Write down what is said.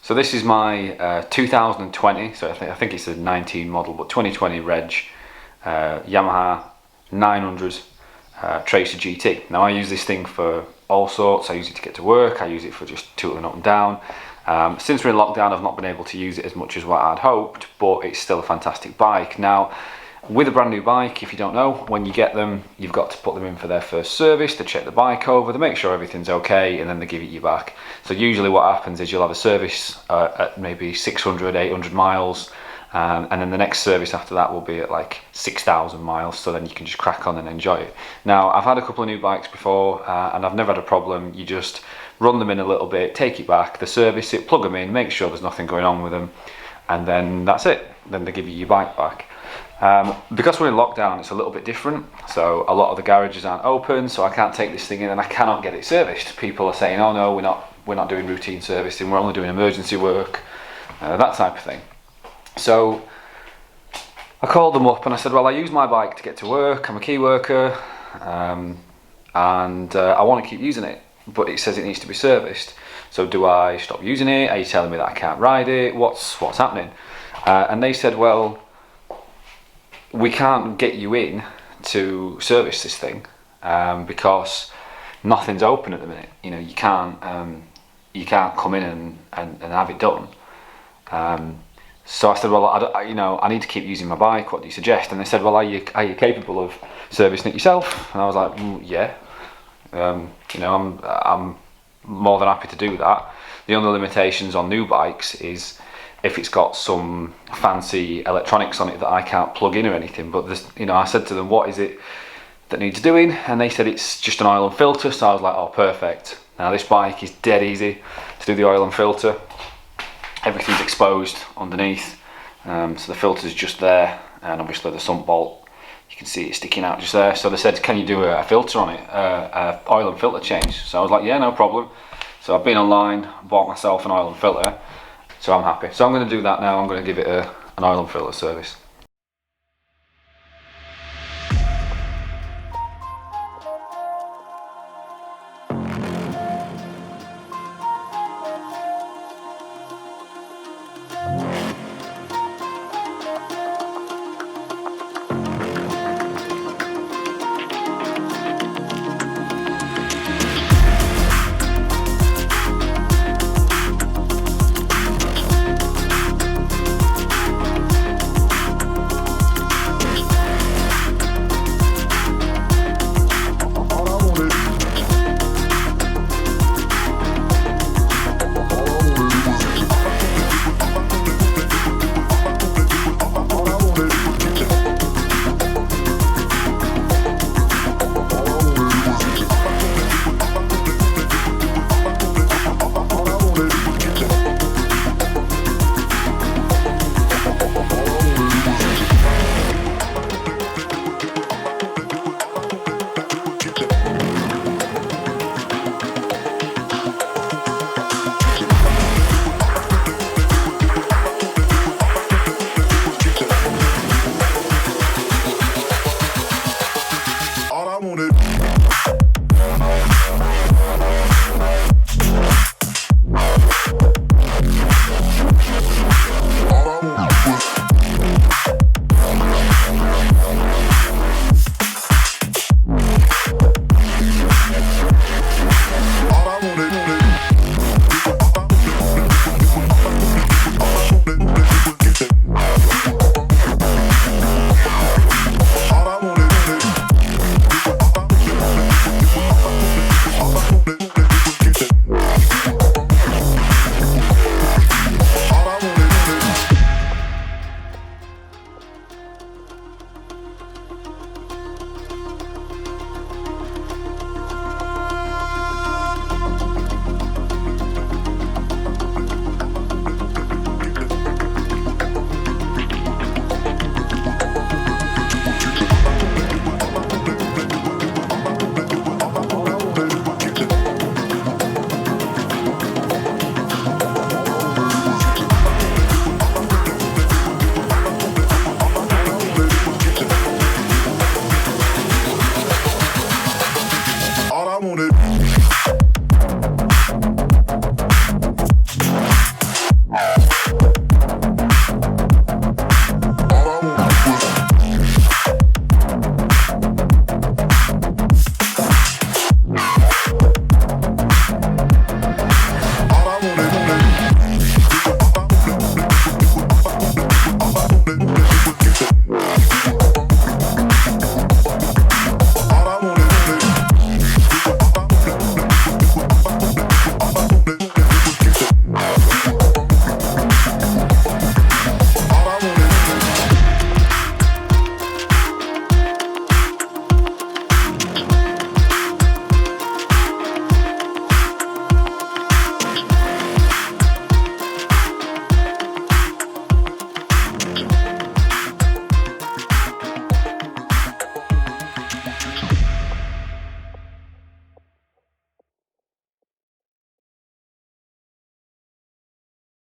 So this is my 2020, so I think it's a 19 model, but 2020 reg Yamaha 900 Tracer GT. Now I use this thing for all sorts. I use it to get to work, I use it for just tooling up and down. Since we're in lockdown, I've not been able to use it as much as what I'd hoped, but it's still a fantastic bike. Now, with a brand new bike, if you don't know, when you get them, you've got to put them in for their first service. They check the bike over, they make sure everything's okay, and then they give it you back. So usually what happens is you'll have a service at maybe 600, 800 miles, and then the next service after that will be at like 6,000 miles, so then you can just crack on and enjoy it. Now, I've had a couple of new bikes before, and I've never had a problem. You just run them in a little bit, take it back, they service it, plug them in, make sure there's nothing going on with them, and then that's it. Then they give you your bike back. Because we're in lockdown, it's a little bit different. So a lot of the garages aren't open, so I can't take this thing in and I cannot get it serviced. People are saying, oh no, we're not doing routine servicing, we're only doing emergency work, that type of thing. So I called them up and I said, well, I use my bike to get to work, I'm a key worker, and I want to keep using it, but it says it needs to be serviced. So do I stop using it? Are you telling me that I can't ride it? What's happening? And they said, well, we can't get you in to service this thing because nothing's open at the minute. You know, you can't come in and have it done. So I said, well, I need to keep using my bike. What do you suggest? And they said, well, are you capable of servicing it yourself? And I was like, yeah. I'm more than happy to do that. The only limitations on new bikes is if it's got some fancy electronics on it that I can't plug in or anything. But I said to them, what is it that needs doing? And they said it's just an oil and filter. So I was like, oh, perfect. Now this bike is dead easy to do the oil and filter. Everything's exposed underneath, so the filter's just there, and obviously the sump bolt, you can see it sticking out just there. So they said, can you do a filter on it, oil and filter change? So I was like, yeah, no problem. So I've been online, bought myself an oil and filter, so I'm happy. So I'm going to do that now. I'm going to give it an oil and filter service.